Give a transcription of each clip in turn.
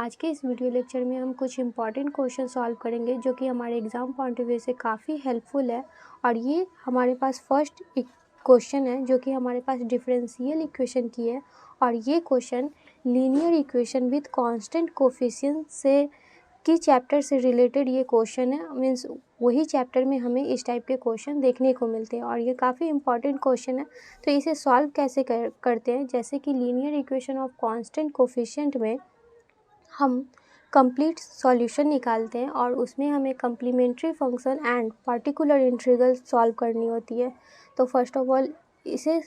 आज के इस वीडियो लेक्चर में हम कुछ इम्पॉर्टेंट क्वेश्चन सॉल्व करेंगे जो कि हमारे एग्ज़ाम पॉइंट ऑफ व्यू से काफ़ी हेल्पफुल है। और ये हमारे पास फर्स्ट क्वेश्चन है जो कि हमारे पास डिफरेंशियल इक्वेशन की है। और ये question linear equation with constant coefficient से की चैप्टर से रिलेटेड ये क्वेश्चन है। मीन्स वही चैप्टर में हमें इस टाइप के क्वेश्चन देखने को मिलते हैं और ये काफ़ी इंपॉर्टेंट क्वेश्चन है। तो इसे सॉल्व कैसे करते हैं, जैसे कि linear equation of constant coefficient में हम कंप्लीट सॉल्यूशन निकालते हैं और उसमें हमें complementary function and particular integral solve करनी होती है। तो फर्स्ट ऑफ ऑल इसे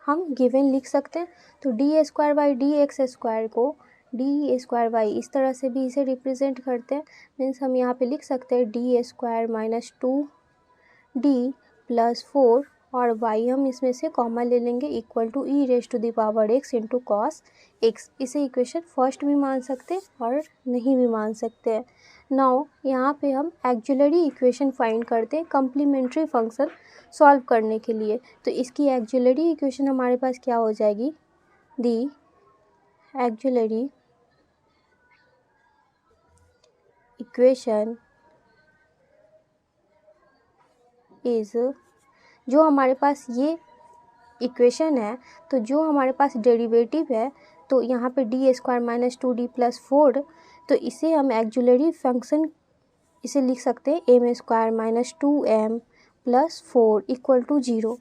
हम गिवन लिख सकते हैं। तो D square by d x square को डी स्क्वायर बाई इस तरह से भी इसे रिप्रेजेंट करते हैं। मीन्स हम यहाँ पे लिख सकते हैं d square minus 2d plus 4 और y हम इसमें से कॉमन ले लेंगे equal to e raise to the power x into cos x. इसे इक्वेशन फर्स्ट भी मान सकते हैं और नहीं भी मान सकते हैं। नाउ यहाँ पे हम एक्जुलरी इक्वेशन फाइंड करते हैं कम्प्लीमेंट्री फंक्शन सॉल्व करने के लिए। तो इसकी एक्जुलरी इक्वेशन हमारे पास क्या हो जाएगी, दी एक्जुलरी इक्वेशन इज, जो हमारे पास ये इक्वेशन है तो जो हमारे पास डेरिवेटिव है तो यहाँ पे d square minus 2d plus 4, तो इसे हम एक्जुलरी फंक्शन इसे लिख सकते हैं m square minus 2m plus 4 equal to 0।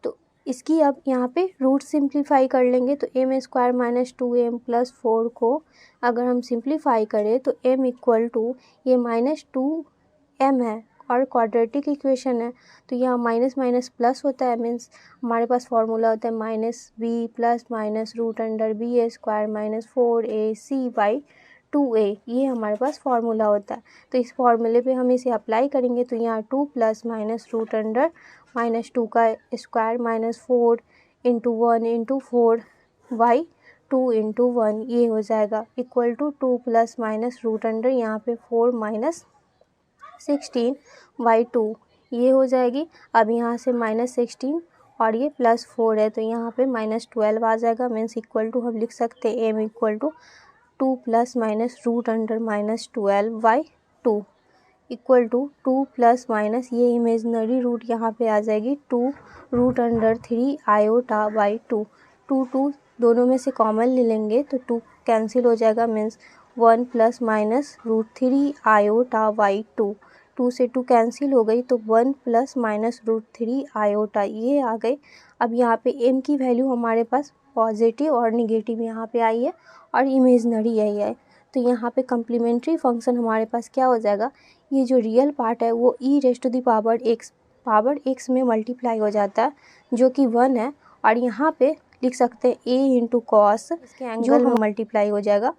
तो इसकी अब यहाँ पे रूट सिंप्लीफाई कर लेंगे। तो M square minus 2m plus 4 को अगर हम सिंप्लीफाई करें तो m इक्वल टू ये -2m है और क्वाड्रेटिक इक्वेशन है तो यहाँ माइनस माइनस प्लस होता है। मीन्स हमारे पास फॉर्मूला होता है minus b plus minus root under b square minus 4ac by 2a, ये हमारे पास फॉर्मूला होता है। तो इस फॉर्मूले पे हम इसे अप्लाई करेंगे तो यहाँ 2 plus minus root under minus 2 का square minus 4 into 1 into 4 by 2 into 1 ये हो जाएगा equal to 2 plus minus root under यहाँ पे 4 माइनस 16 बाई 2 ये हो जाएगी। अब यहाँ से -16 और ये +4 है तो यहाँ पे -12 आ जाएगा। मीन्स इक्वल टू हम लिख सकते हैं m equal to 2 plus minus root under -12 by 2 equal to 2 plus minus ये इमेजनरी रूट यहाँ पे आ जाएगी 2 रूट अंडर 3 आयोटा बाई 2। 2 दोनों में से कॉमन ले लेंगे तो 2 कैंसिल हो जाएगा। Means 1 plus minus root 3 iota by 2, 2 से 2 कैंसिल हो गई तो 1 प्लस माइनस रूट 3 आयोटा ये आ गई। अब यहाँ पे m की वैल्यू हमारे पास पॉजिटिव और निगेटिव यहाँ पे आई है और इमेजनरी यही है। तो यहाँ पे कम्प्लीमेंट्री फंक्शन हमारे पास क्या हो जाएगा, ये जो रियल पार्ट है वो e raise to the power x में मल्टीप्लाई हो जाता है जो कि 1 है। और यहाँ पे लिख सकते हैं a इंटू कॉस, इसके एंगल में मल्टीप्लाई हो जाएगा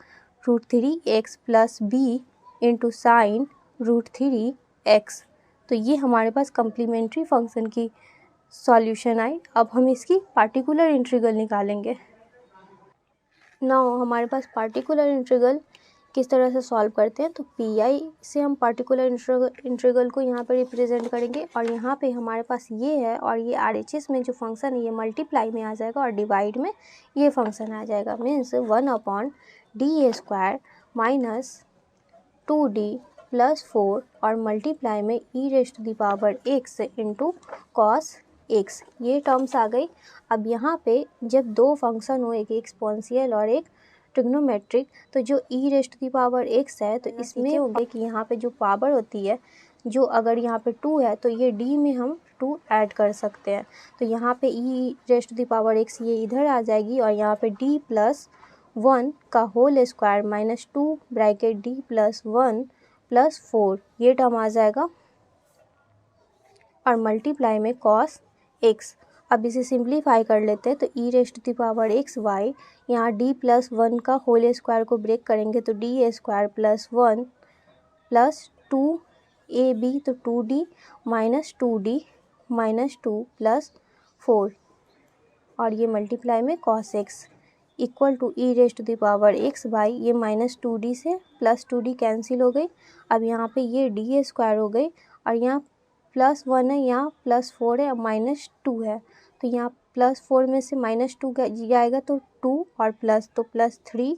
√3x plus b into sine √3x। तो ये हमारे पास कम्प्लीमेंट्री फंक्शन की सॉल्यूशन आई। अब हम इसकी पार्टिकुलर इंटीग्रल निकालेंगे। नाउ हमारे पास पार्टिकुलर इंटीग्रल किस तरह से सॉल्व करते हैं, तो पी से हम पार्टिकुलर इंटीग्रल को यहाँ पर रिप्रेजेंट करेंगे और यहाँ पे हमारे पास ये है और ये RHS में जो फंक्शन है ये मल्टीप्लाई में आ जाएगा और डिवाइड में ये फंक्शन आ जाएगा। Means 1/d square minus 2d plus 4 और मल्टीप्लाई में e raise to the power x into cos x, ये टर्म्स आ गई। अब यहाँ पे जब दो फंक्शन हो, एक एक्सपोनेंशियल और एक ट्रिग्नोमेट्रिक, तो जो e raise to the power x है तो इसमें होंगे कि यहाँ पे जो पावर होती है जो अगर यहाँ पे 2 है तो ये d में हम 2 ऐड कर सकते हैं। तो यहाँ पे e raise to the power x ये इधर आ जाएगी और यहाँ पे d प्लस 1 का whole square minus 2 bracket d plus 1 plus 4 ये टर्म आ जाएगा और मल्टीप्लाई में कॉस x। अब इसे सिंप्लीफाई कर लेते हैं तो e raise to the power x y, यहाँ d प्लस 1 का होल स्क्वायर को ब्रेक करेंगे तो d square plus 1 plus 2ab तो 2d minus 2d minus 2 plus 4 और ये मल्टीप्लाई में cos x equal to e raise to the power x by ये माइनस 2d से प्लस 2d कैंसिल हो गई। अब यहाँ पे ये d स्क्वायर हो गई और यहाँ प्लस 1 है, यहाँ प्लस 4 है और माइनस 2 है तो यहाँ प्लस 4 में से माइनस 2 जाएगा तो 2 और प्लस तो प्लस 3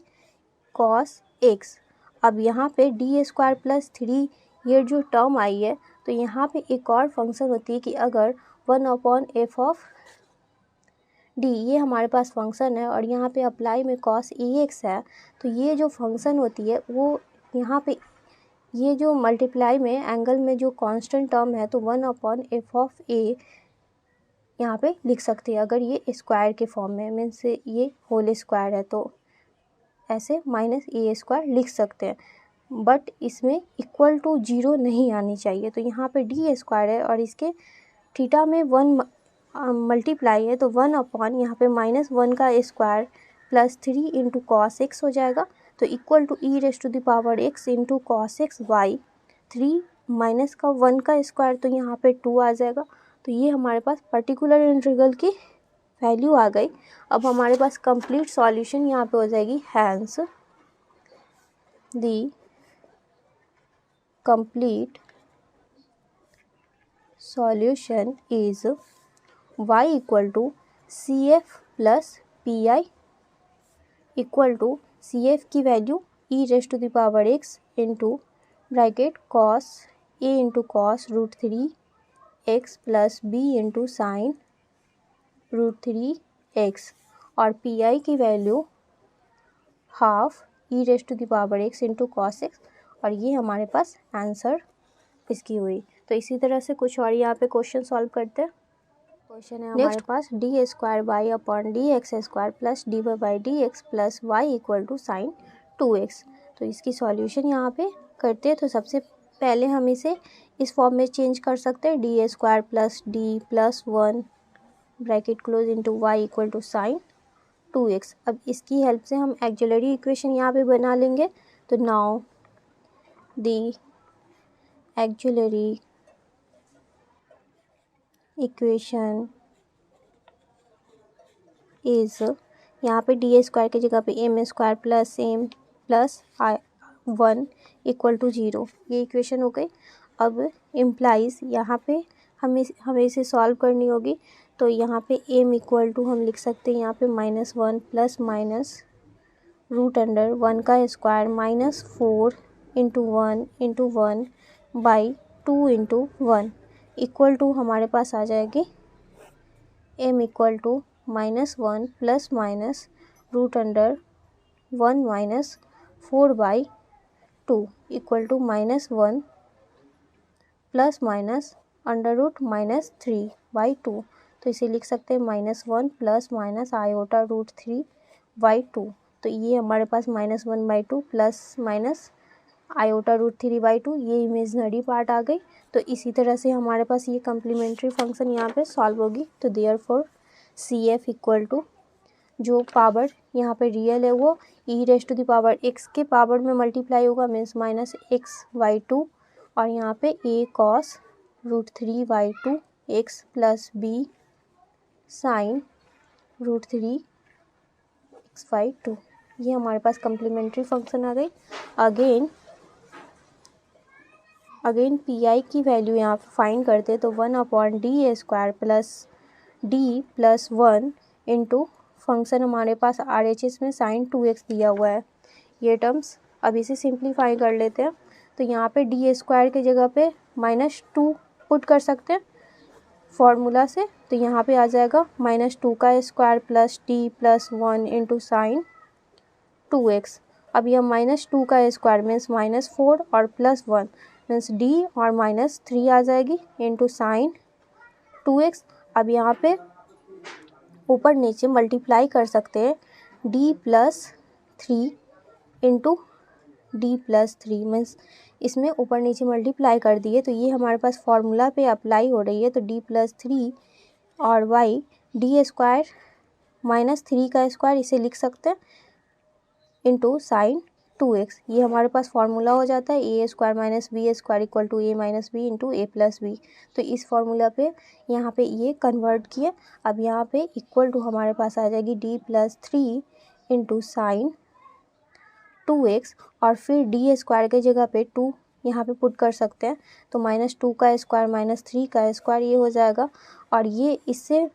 cos x अब यहाँ पे डी स्क्वायर प्लस 3 ये जो टर्म आई है, तो यहाँ पे एक और फंक्शन होती है कि अगर 1/f ऑफ डी ये हमारे पास फंक्शन है और यहाँ पे अप्लाई में cos ax है, तो ये जो फंक्शन होती है वो यहाँ पे ये जो मल्टीप्लाई में एंगल में जो कांस्टेंट टर्म है तो 1/f ऑफ a यहाँ पे लिख सकते हैं अगर ये स्क्वायर के फॉर्म में, मीन्स ये होल स्क्वायर है तो ऐसे -a² लिख सकते हैं, बट इसमें इक्वल टू 0 नहीं आनी चाहिए। तो यहाँ पे डी स्क्वायर है और इसके थीटा में 1 मल्टीप्लाई है तो 1 यहाँ पे -1 का square plus 3 into cos x हो जाएगा, तो equal to e⁻x into cos x y, 3 minus का 1 का स्क्वायर तो यहाँ पे 2 आ जाएगा। तो ये हमारे पास पर्टिकुलर इंटीग्रल की वैल्यू आ गई। अब हमारे पास कंप्लीट सॉल्यूशन यहाँ पे हो जाएगी, hence the complete solution is y equal to CF plus PI equal to CF की value e⁻x into bracket cos a into cos √3x plus b into sine √3x और PI की value half e⁻x into cos x, और ये हमारे पास answer इसकी हुई। तो इसी तरह से कुछ और यहाँ पे क्वेश्चन सॉल्व करते हैं। क्वेश्चन है हमारे पास d square y upon d x square plus d y by d x plus y equal to sine 2x। तो इसकी सॉल्यूशन यहाँ पे करते हैं। तो सबसे पहले हम इसे इस फॉर्म में चेंज कर सकते हैं, d square plus d plus 1 bracket close into y equal to sine 2x। अब इसकी हेल्प से हम ऑक्सिलरी इक्वेशन यहाँ पे बना लेंगे। तो now the auxiliary equation is, यहाँ पे डी स्क्वायर की जगह पे m square plus m plus 1 equal to 0, ये इक्वेशन हो गई। अब इम्प्लाइज यहाँ पे हमें इसे सॉल्व करनी होगी। तो यहाँ पे एम इक्वल टू हम लिख सकते हैं यहाँ पे -1 प्लस माइनस √1 का square -4 into 1 into 1 by 2 into 1 equal to हमारे पास आ जाएगी m equal to -1 plus minus √1 minus 4 by 2 equal to -1 plus minus √-3 by 2। तो इसे लिख सकते हैं -1 प्लस माइनस आयोटा √3 बाई 2। तो ये हमारे पास -1 by 2 plus minus iota √3 by 2, ये इमेजनरी पार्ट आ गई। तो इसी तरह से हमारे पास ये कम्प्लीमेंट्री फंक्शन यहाँ पे सॉल्व होगी। तो देयरफॉर CF इक्वल टू जो पावर यहाँ पे रियल है वो e⁻x के पावर में मल्टीप्लाई होगा, मीन्स -x/2 और यहाँ पे a cos √3/2 x plus b sine √3x/2, ये हमारे पास कम्प्लीमेंट्री फंक्शन आ गई। अगेन PI की वैल्यू यहाँ पे फाइंड करते तो 1/d² plus d plus 1 into function हमारे पास RHS में साइन 2x दिया हुआ है, ये टर्म्स अब इसे सिंप्लीफाई कर लेते हैं। तो यहाँ पे d² की जगह पे -2 पुट कर सकते हैं फॉर्मूला से। तो यहाँ पे आ जाएगा -2 का square plus d plus 1 into sine 2x। अब यह -2 का स्क्वायर मीन्स -4 और प्लस 1 मीन्स d और -3 आ जाएगी इंटू साइन 2x। अब यहाँ पे ऊपर नीचे मल्टीप्लाई कर सकते हैं d plus 3 into d plus 3 means इसमें ऊपर नीचे मल्टीप्लाई कर दिए। तो ये हमारे पास फॉर्मूला पे अप्लाई हो रही है। तो d प्लस 3 और y d स्क्वायर -3 का स्क्वायर इसे लिख सकते हैं इंटू साइन 2x, ये हमारे पास फार्मूला हो जाता है a² - b² equal to a - b into a plus b। तो इस फार्मूला पे यहाँ पे ये कन्वर्ट किए। अब यहाँ पे इक्वल टू हमारे पास आ जाएगी d plus 3 into sine 2x और फिर d² की जगह पे 2 यहाँ पे पुट कर सकते हैं। तो -2 का स्क्वायर -3 का स्क्वायर ये हो जाएगा और ये इससे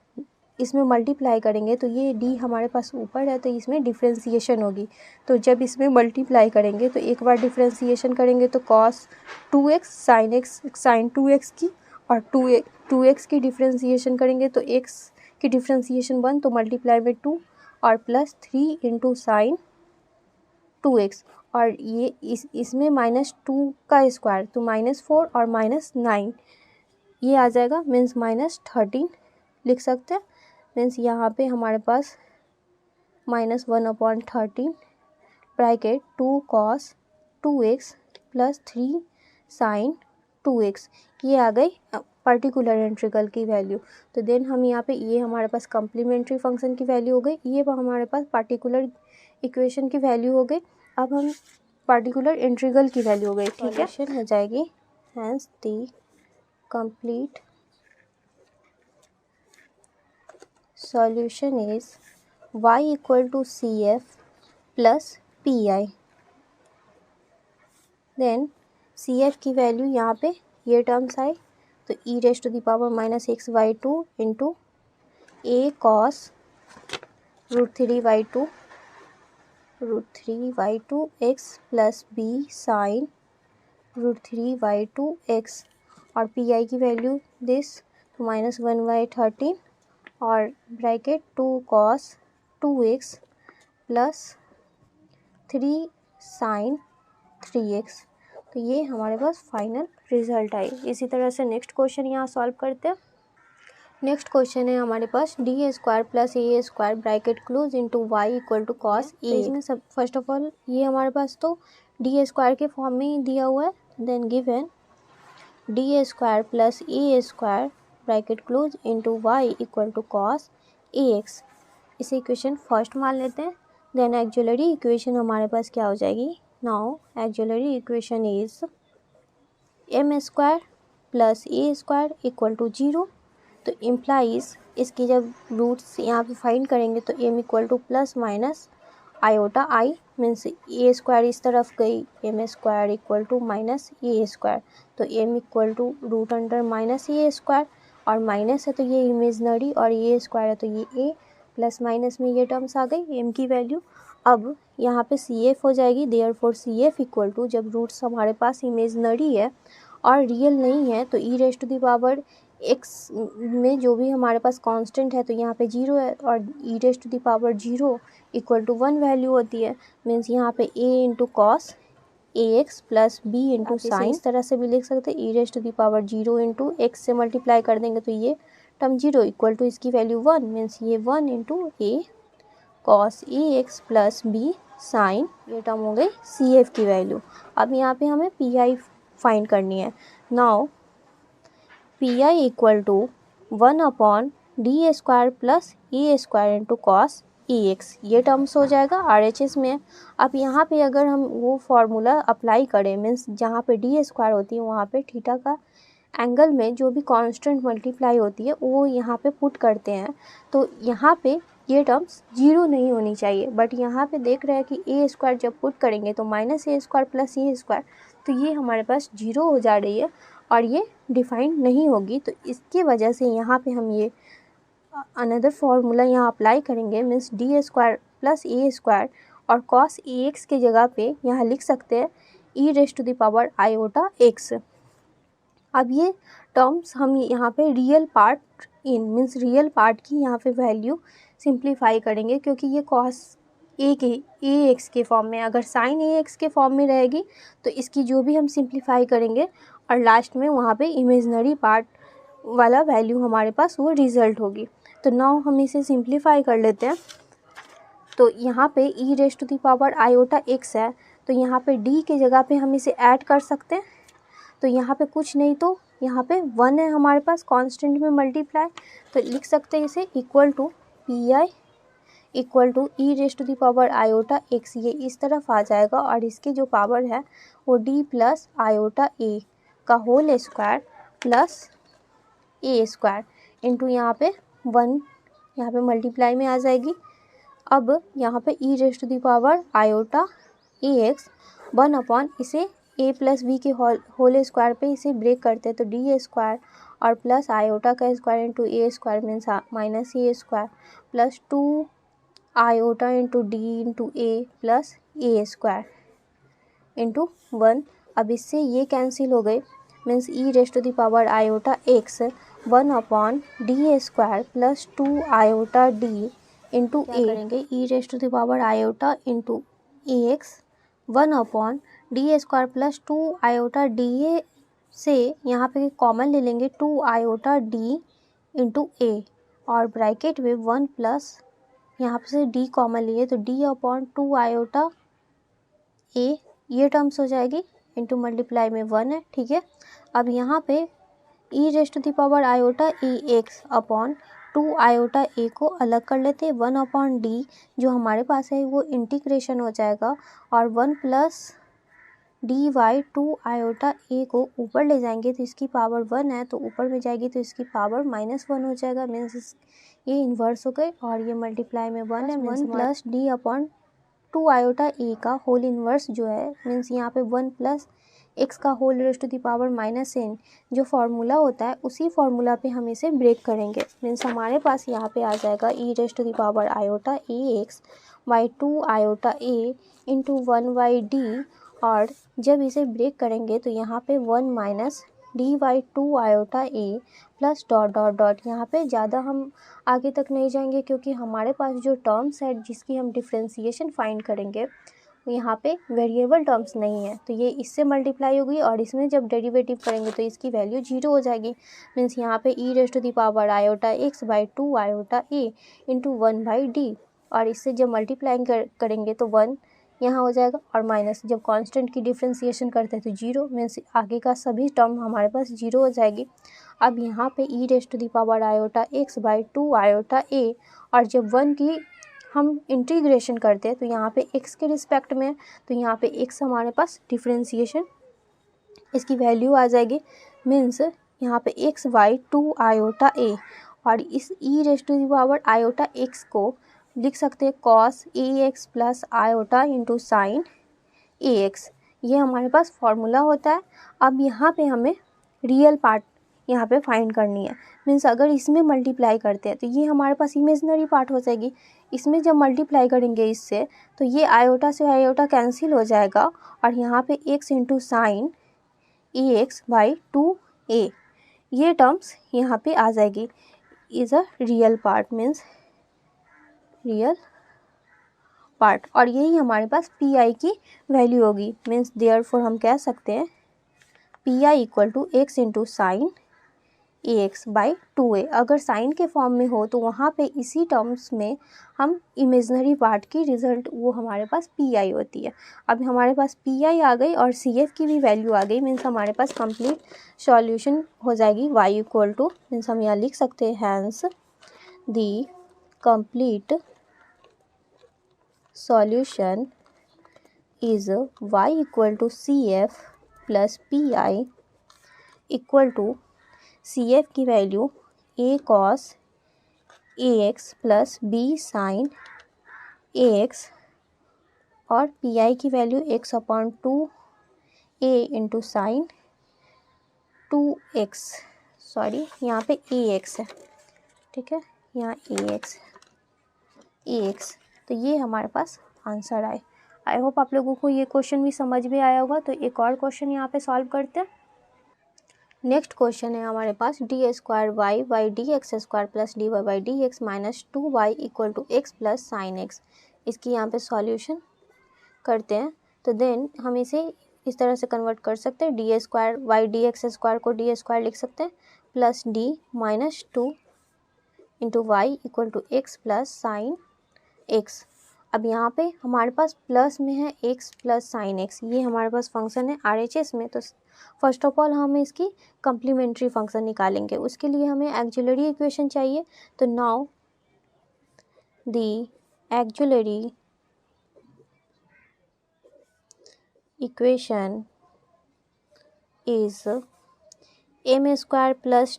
इसमें मल्टीप्लाई करेंगे तो ये डी हमारे पास ऊपर है तो इसमें डिफ्रेंसिएशन होगी। तो जब इसमें मल्टीप्लाई करेंगे तो एक बार डिफ्रेंसिएशन करेंगे तो कॉस 2x साइन 2x की, और 2x की डिफ्रेंसिएशन करेंगे तो x की डिफ्रेंसिएशन 1 तो मल्टीप्लाई में 2 और प्लस 3 इंटू साइन 2x, और ये इसमें -2 का स्क्वायर तो -4 और -9 ये आ जाएगा, मीन्स -13 लिख सकते हैं। मीन्स यहाँ पे हमारे पास -1/13 bracket 2 cos 2x plus 3 sine 2x, ये आ गई पर्टिकुलर इंटीग्रल की वैल्यू। तो देन हम यहाँ पे ये हमारे पास कम्प्लीमेंट्री फंक्शन की वैल्यू हो गई, ये हमारे पास पर्टिकुलर इक्वेशन की वैल्यू हो गई। अब हम पर्टिकुलर इंटीग्रल की वैल्यू हो गई, ठीक है, हो जाएगी। Hence the complete solution is y equal to CF plus PI। Then CF की वैल्यू यहाँ पे ये टर्म्स आए तो e raise to the power -x/2 into a cos √3/2 x plus b sine √3/2 x, और PI की वैल्यू दिस तो -1/13 और bracket 2 cos 2x plus 3 sign 3x। तो ये हमारे पास फाइनल रिजल्ट आई। इसी तरह से नेक्स्ट क्वेश्चन यहाँ सॉल्व करते हैं। नेक्स्ट क्वेश्चन है हमारे पास d² plus a² bracket close into y equal to cos a. इसमें सब फर्स्ट ऑफ ऑल ये हमारे पास तो d² के फॉर्म में ही दिया हुआ है। Then given d² plus a² bracket close into y equal to cos a x, इसे इक्वेशन फर्स्ट मान लेते हैं। देन एक्जुलरी इक्वेशन हमारे पास क्या हो जाएगी, now auxiliary equation is m² plus a² equal to 0। तो इम्प्लाइज इसकी जब रूट्स यहाँ पे फाइंड करेंगे तो m equal two plus minus iota i, means a² इस तरफ गई, m² equal to minus a², तो m इक्वल टू √(-a²) और माइनस है तो ये इमेजनरी और ये स्क्वायर है तो ये a, प्लस माइनस में ये टर्म्स आ गई m की वैल्यू। अब यहाँ पे CF हो जाएगी, देयरफॉर CF इक्वल टू, जब रूट्स हमारे पास इमेजनरी है और रियल नहीं है तो e raise to the power x में जो भी हमारे पास कांस्टेंट है तो यहाँ पे 0 है, और e raise to the power 0 equal to 1 value होती है। मीन्स यहाँ पे a into cos ax plus b into sine, इस तरह से भी लिख सकते हैं। e raise to the power 0 into x से मल्टीप्लाई कर देंगे तो ये टर्म 0 इक्वल टू इसकी वैल्यू 1, मीन्स ये 1 into a cos ax plus b sine, ये टर्म हो गई CF की वैल्यू। अब यहाँ पे हमें PI फाइंड करनी है। Now PI equal to 1/d² plus a² into cos ax, ये टर्म्स हो जाएगा RHS में। अब यहाँ पे अगर हम वो फार्मूला अप्लाई करें, मीन्स जहाँ पे d² होती है वहाँ पे थीटा का एंगल में जो भी कांस्टेंट मल्टीप्लाई होती है वो यहाँ पे पुट करते हैं, तो यहाँ पे ये टर्म्स 0 नहीं होनी चाहिए। बट यहाँ पे देख रहे हैं कि a² जब पुट करेंगे तो -a² प्लस a², तो ये हमारे पास 0 हो जा रही है और ये डिफाइंड नहीं होगी। तो इसकी वजह से यहाँ पे हम ये अनदर फार्मूला यहाँ अप्लाई करेंगे, मीन्स d² प्लस a² और cos ax के जगह पे यहाँ लिख सकते हैं e raise to the power iota x। अब ये टर्म्स हम यहाँ पे real part in, means real part की यहाँ पे वैल्यू सिंप्लीफाई करेंगे, क्योंकि ये cos ax के फॉर्म में, अगर sin ax के फॉर्म में रहेगी तो इसकी जो भी हम सिंप्लीफाई करेंगे और लास्ट में वहाँ पे इमेजनरी पार्ट वाला वैल्यू हमारे पास वो रिज़ल्ट होगी। तो नाउ हम इसे सिंप्लीफाई कर लेते हैं। तो यहाँ पे e raise to the power iota x है, तो यहाँ पे d के जगह पे हम इसे ऐड कर सकते हैं। तो यहाँ पे कुछ नहीं तो यहाँ पे 1 है हमारे पास कांस्टेंट में मल्टीप्लाई, तो लिख सकते हैं इसे equal to PI equal to e raise to the power iota x, ये इस तरफ आ जाएगा और इसकी जो पावर है वो d प्लस आयोटा a का whole square plus a² into यहाँ पे 1 यहाँ पे मल्टीप्लाई में आ जाएगी। अब यहाँ पे e raise to the power iota ax 1 upon इसे a प्लस b के होल स्क्वायर पे इसे ब्रेक करते हैं तो d² और प्लस आयोटा का square into a square means minus a square plus 2 iota into d into a plus a square into 1। अब इससे ये कैंसिल हो गए means e raise to the power iota x 1 upon d square plus 2 iota d into a करेंगे e raise to the power iota into a x 1 upon d square plus 2 iota d a से यहाँ पे common ले लेंगे 2 iota d into ए और bracket में 1 plus यहाँ पे से डी कॉमन लिए तो डी अपॉन 2 आयोटा ए ये टर्म्स हो जाएगी इंटू मल्टीप्लाई में 1 है। ठीक है, अब यहाँ पे e raise to the power iota e x upon 2 iota a को अलग कर लेते हैं 1 अपॉन डी जो हमारे पास है वो इंटीग्रेशन हो जाएगा और 1 plus d Y 2 iota a को ऊपर ले जाएंगे तो इसकी पावर 1 है तो ऊपर में जाएगी तो इसकी पावर -1 हो जाएगा मीन्स ये इन्वर्स हो गए और ये मल्टीप्लाई में 1 है 1 plus d upon 2 iota a का होल इन्वर्स जो है मीन्स यहाँ पे 1 प्लस एक्स का whole raise to the power -n जो फार्मूला होता है उसी फार्मूला पे हम इसे ब्रेक करेंगे मीन्स हमारे पास यहाँ पे आ जाएगा e raise to the power iota a x by 2 iota a into 1 by d और जब इसे ब्रेक करेंगे तो यहाँ पे 1 minus d by 2 iota a plus dot dot dot यहाँ पे ज़्यादा हम आगे तक नहीं जाएंगे क्योंकि हमारे पास जो टर्म्स है जिसकी हम डिफ्रेंसिएशन फाइंड करेंगे यहाँ पे वेरिएबल टर्म्स नहीं है तो ये इससे मल्टीप्लाई होगी और इसमें जब डेरिवेटिव करेंगे तो इसकी वैल्यू 0 हो जाएगी मीन्स यहाँ पे e raise to the power iota x by 2 iota a into 1 by d और इससे जब मल्टीप्लाई करेंगे तो 1 यहाँ हो जाएगा और माइनस जब कांस्टेंट की डिफ्रेंसिएशन करते हैं तो 0 मीन्स आगे का सभी टर्म हमारे पास 0 हो जाएगी। अब यहाँ पे e raise to the power iota x by 2 iota a और जब 1 की हम इंटीग्रेशन करते हैं तो यहाँ पे x के रिस्पेक्ट में तो यहाँ पे x हमारे पास डिफ्रेंसिएशन इसकी वैल्यू आ जाएगी मीन्स यहाँ पे x बाई 2 आयोटा ए और इस e raise to the power iota x को लिख सकते हैं cos a x plus iota into sine a x ये हमारे पास फॉर्मूला होता है। अब यहाँ पे हमें रियल पार्ट यहाँ पे फाइंड करनी है मीन्स अगर इसमें मल्टीप्लाई करते हैं तो ये हमारे पास इमेजिनरी पार्ट हो जाएगी इसमें जब मल्टीप्लाई करेंगे इससे तो ये आयोटा से आयोटा कैंसिल हो जाएगा और यहाँ पे x into sine a x by 2a ये टर्म्स यहाँ पे आ जाएगी is a real part means real part और यही हमारे पास पी आई की वैल्यू होगी मीन्स देयरफॉर हम कह सकते हैं P I equal to x into sine a x by 2a अगर साइन के फॉर्म में हो तो वहाँ पे इसी टर्म्स में हम इमेजनरी पार्ट की रिजल्ट वो हमारे पास पी आई होती है। अब हमारे पास पी आई आ गई और सी एफ की भी वैल्यू आ गई मीन्स हमारे पास कंप्लीट सॉल्यूशन हो जाएगी y इक्वल टू मीन्स हम यहाँ लिख सकते हैं hence the complete solution is y equal to C F plus P I equal to C F की value a cos a x plus b sine a x और P I की value x upon 2a into sine 2x sorry यहाँ पे ए x है ठीक है यहाँ ए x तो ये हमारे पास आंसर आए। आई होप आप लोगों को ये क्वेश्चन भी समझ में आया होगा। तो एक और क्वेश्चन यहाँ पे सॉल्व करते हैं। नेक्स्ट क्वेश्चन है हमारे पास d square y by d x square plus d y by d x minus 2y equal to x plus sine x. इसकी यहाँ पे सॉल्यूशन करते हैं तो देन हम इसे इस तरह से कन्वर्ट कर सकते हैं d square y d x square को डी स्क्वायर लिख सकते हैं plus d minus 2 into y equal to x plus sine x. अब यहाँ पे हमारे पास प्लस में है एक्स प्लस साइन एक्स ये हमारे पास फंक्शन है RHS में। तो फर्स्ट ऑफ ऑल हम इसकी कम्प्लीमेंट्री फंक्शन निकालेंगे उसके लिए हमें एक्जुलरी इक्वेशन चाहिए। तो now the auxiliary equation is m square plus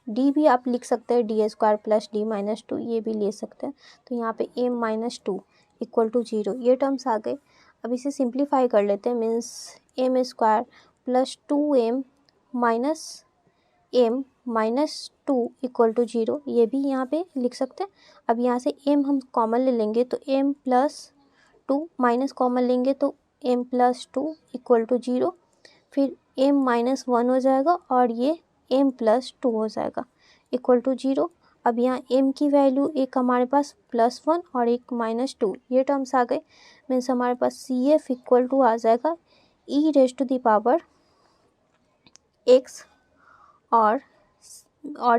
d भी आप लिख सकते हैं d square plus d minus 2 ये भी ले सकते हैं। तो यहाँ पे एम माइनस 2 इक्वल टू 0 ये टर्म्स आ गए। अब इसे सिंप्लीफाई कर लेते हैं means m square plus 2m minus m minus 2 equal to 0, ये भी यहाँ पे लिख सकते हैं। अब यहाँ से m हम कॉमन ले लेंगे तो m प्लस 2 माइनस कॉमन लेंगे तो m प्लस 2 इक्वल टू 0, फिर m माइनस 1 हो जाएगा और ये m प्लस 2 हो जाएगा इक्वल टू 0। अब यहाँ m की वैल्यू एक हमारे पास +1 और एक -2, ये टर्म्स आ गए। मीन्स हमारे पास CF इक्वल टू आ जाएगा e⁻⁴ x, और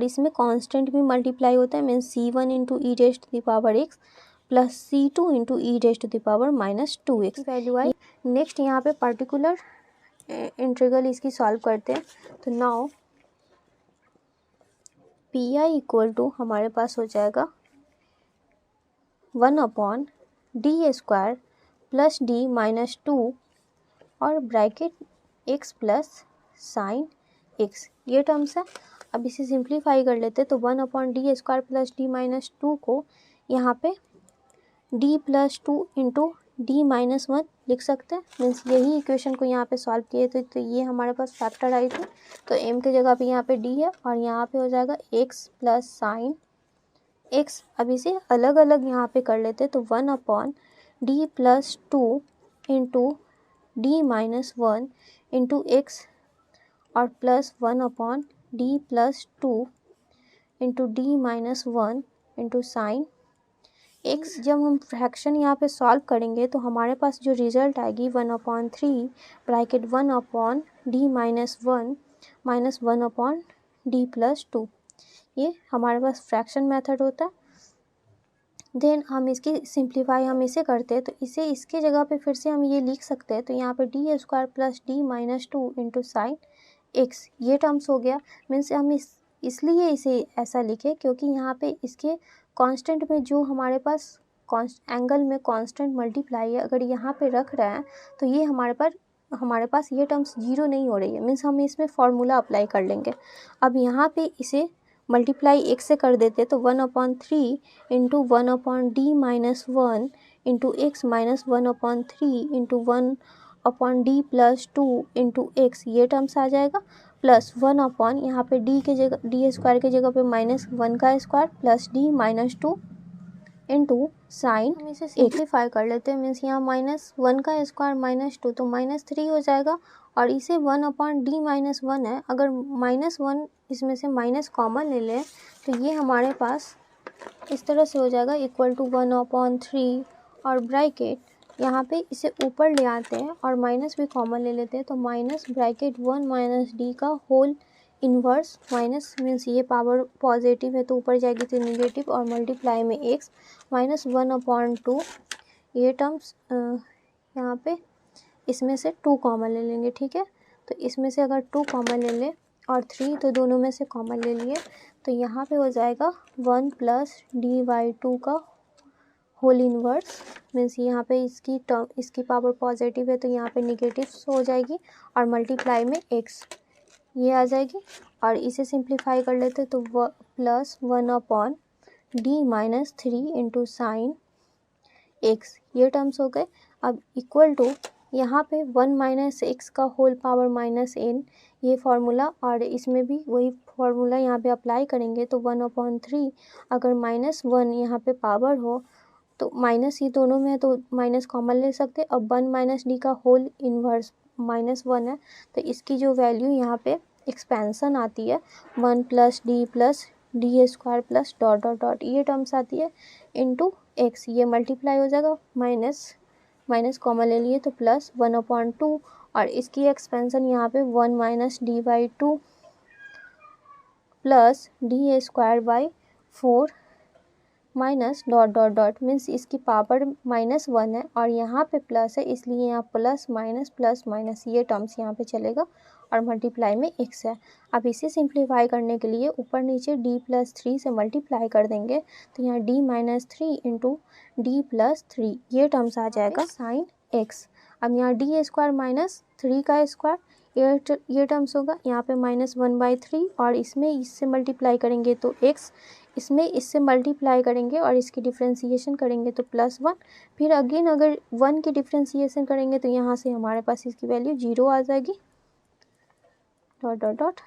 इसमें कांस्टेंट भी मल्टीप्लाई होता है, मीन्स C1 इंटू e⁻⁴x प्लस C2 इंटू e⁻⁻2x वैल्यू आई। नेक्स्ट यहाँ पे पर्टिकुलर इंटीग्रल इसकी सॉल्व करते हैं। तो नाउ PI इक्वल टू हमारे पास हो जाएगा 1/d² प्लस d माइनस 2 और bracket x plus sign x, ये टर्म्स है। अब इसे सिंप्लीफाई कर लेते हैं तो 1/d² प्लस d माइनस 2 को यहाँ पे d plus 2 into d minus 1 लिख सकते हैं। मीन्स यही इक्वेशन को यहाँ पे सॉल्व किए थे तो ये हमारे पास फैक्टर आई थी। तो m की जगह पे यहाँ पे d है और यहाँ पे हो जाएगा x प्लस साइन x। अब इसे अलग अलग यहाँ पे कर लेते तो 1/d plus 2 into d minus 1 into x और plus 1/d plus 2 into d minus 1 into sine x। जब हम फ्रैक्शन यहाँ पे सॉल्व करेंगे तो हमारे पास जो रिजल्ट आएगी 1/3 bracket 1/d minus 1 minus 1/d plus 2, ये हमारे पास फ्रैक्शन मेथड होता है। देन हम इसकी सिंप्लीफाई हम इसे करते हैं तो इसे इसके जगह पे फिर से हम ये लिख सकते हैं। तो यहाँ पे d² plus d minus 2 into sine x, ये टर्म्स हो गया। मीन्स हम इसलिए इसे ऐसा लिखे क्योंकि यहाँ पे इसके कांस्टेंट में जो हमारे पास एंगल में कांस्टेंट मल्टीप्लाई है, अगर यहाँ पे रख रहे हैं तो ये हमारे पास ये टर्म्स जीरो नहीं हो रही है। मीन्स हम इसमें फॉर्मूला अप्लाई कर लेंगे। अब यहाँ पे इसे मल्टीप्लाई x से कर देते तो 1/3 into 1/d minus 1 into x minus 1/3 into 1/d plus 2 into x, ये टर्म्स आ जाएगा। प्लस 1 यहाँ पे d के जगह d² के जगह पे -1 का square plus d minus 2 into sine. हम इसे सिंप्लीफाई कर लेते हैं। मीन्स यहाँ -1 का स्क्वायर -2 तो -3 हो जाएगा और इसे 1/d माइनस 1 है, अगर -1 इसमें से माइनस कॉमन ले लें तो ये हमारे पास इस तरह से हो जाएगा इक्वल टू 1/3 और ब्रैकेट यहाँ पे इसे ऊपर ले आते हैं और माइनस भी कॉमन ले लेते हैं तो माइनस ब्रैकेट 1 माइनस d का होल इन्वर्स, माइनस मीन्स ये पावर पॉजिटिव है तो ऊपर जाएगी तो नेगेटिव और मल्टीप्लाई में x माइनस 1/2, ये टर्म्स यहाँ पे इसमें से 2 कॉमन ले लेंगे, ठीक है। तो इसमें से अगर 2 कॉमन ले लें और 3 तो दोनों में से कॉमन ले लिए तो यहाँ पे हो जाएगा 1 प्लस d/2 का होल इन्वर्स। मीन्स यहाँ पे इसकी पावर पॉजिटिव है तो यहाँ पे नेगेटिव हो जाएगी और मल्टीप्लाई में x ये आ जाएगी और इसे सिंप्लीफाई कर लेते तो plus 1/d minus 3 into sine x, ये टर्म्स हो गए। अब इक्वल टू यहाँ पे 1 माइनस एक्स का होल पावर माइनस n, ये फार्मूला और इसमें भी वही फार्मूला यहाँ पे अप्लाई करेंगे तो 1/3 अगर -1 यहाँ पे पावर हो तो माइनस ये दोनों में है तो माइनस कॉमन ले सकते। अब 1 माइनस डी का होल इन्वर्स -1 है तो इसकी जो वैल्यू यहाँ पे एक्सपेंसन आती है 1 plus d² plus dot dot dot, ये टर्म्स आती है इंटू x, ये मल्टीप्लाई हो जाएगा माइनस कॉमन ले लिए तो प्लस 1/2 और इसकी एक्सपेंसन यहाँ पे 1 minus d/2 plus d²/4 minus dot dot dot, means इसकी पावर -1 है और यहाँ पे प्लस है इसलिए यहाँ प्लस माइनस, ये टर्म्स यहाँ पे चलेगा और मल्टीप्लाई में x है। अब इसे सिंप्लीफाई करने के लिए ऊपर नीचे d प्लस 3 से मल्टीप्लाई कर देंगे तो यहाँ d minus 3 into d plus 3, ये टर्म्स आ जाएगा साइन x। अब यहाँ d² माइनस 3 का स्क्वायर, ये टर्म्स होगा यहाँ पे -1/3 और इसमें इससे मल्टीप्लाई करेंगे तो x, इसमें इससे मल्टीप्लाई करेंगे और इसकी डिफ्रेंसिएशन करेंगे तो +1, फिर अगेन अगर 1 की डिफ्रेंसिएशन करेंगे तो यहाँ से हमारे पास इसकी वैल्यू 0 आ जाएगी डॉट डॉट डॉट।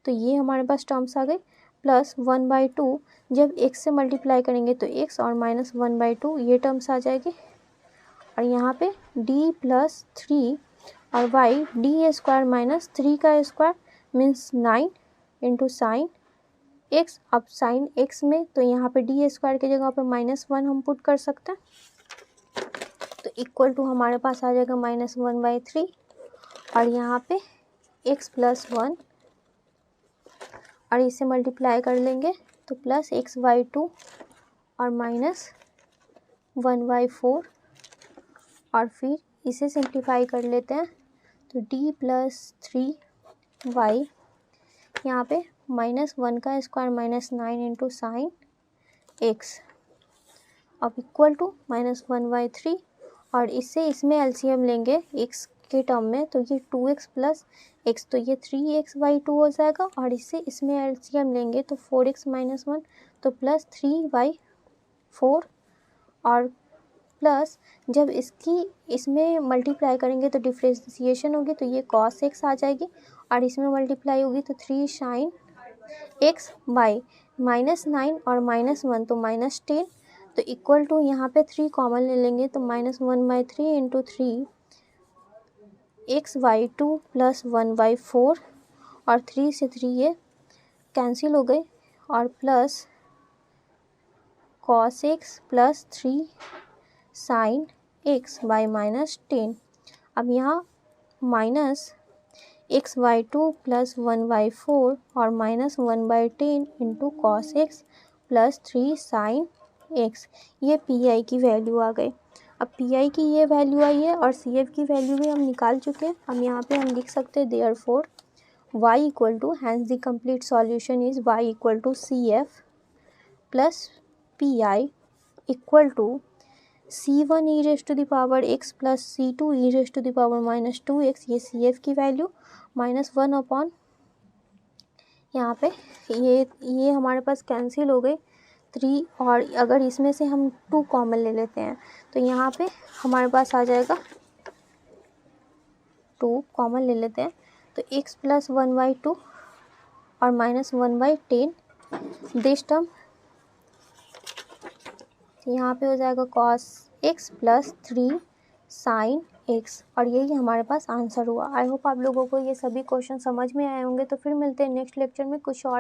तो ये हमारे पास टर्म्स आ गए, प्लस 1/2 जब x से मल्टीप्लाई करेंगे तो x और माइनस 1/2 ये टर्म्स आ जाएगी। और यहाँ पे d प्लस 3 और y d स्क्वायर माइनस 3 का square means 9 into sine x। अब साइन x में तो यहाँ पे d स्क्वायर की जगह पे -1 हम पुट कर सकते हैं, तो इक्वल टू हमारे पास आ जाएगा -1/3 और यहाँ पे x प्लस 1 और इसे मल्टीप्लाई कर लेंगे तो प्लस x/2 और माइनस 1/4 और फिर इसे सिंप्लीफाई कर लेते हैं तो d प्लस 3y यहाँ पे -1 का स्क्वायर -9 इंटू साइन x अब इक्वल टू -1/3 और इससे इसमें एलसीएम लेंगे x के टर्म में तो ये 2x प्लस x तो ये 3x/2 हो जाएगा और इससे इसमें एलसीएम लेंगे तो 4x माइनस 1 तो प्लस 3/4 और प्लस जब इसमें मल्टीप्लाई करेंगे तो डिफ्रेंशिएशन होगी तो ये cos x आ जाएगी और इसमें मल्टीप्लाई होगी तो 3 sin x बाई -9 और -1 तो -10 तो इक्वल टू यहाँ पे 3 कॉमन ले लेंगे तो -1/3 इंटू 3 x/2 प्लस 1/4 और 3 से 3 ये कैंसिल हो गए और plus cos x plus 3 sin x by -10। अब यहाँ माइनस x/2 प्लस 1/4 और -1/10 into cos x plus 3 sin x ये पी की वैल्यू आ गई। अब पी की ये वैल्यू आई है और सी एफ की वैल्यू भी हम निकाल चुके हैं। अब यहाँ पे हम लिख सकते हैं therefore y equal to hence the complete solution is y equal to C F plus P I equal to c1 e raise to the power x plus c2 e raise to the power -2x ये C F की value -1 upon यहाँ पे ये हमारे पास cancel हो गई 3 और अगर इसमें से हम 2 कॉमन ले लेते हैं तो यहाँ पे हमारे पास आ जाएगा 2 कॉमन ले लेते हैं तो x प्लस 1/2 और -1/10 दिस टर्म यहाँ पे हो जाएगा cos x plus 3 sin x और यही हमारे पास आंसर हुआ। आई होप आप लोगों को ये सभी क्वेश्चन समझ में आए होंगे। तो फिर मिलते हैं नेक्स्ट लेक्चर में कुछ और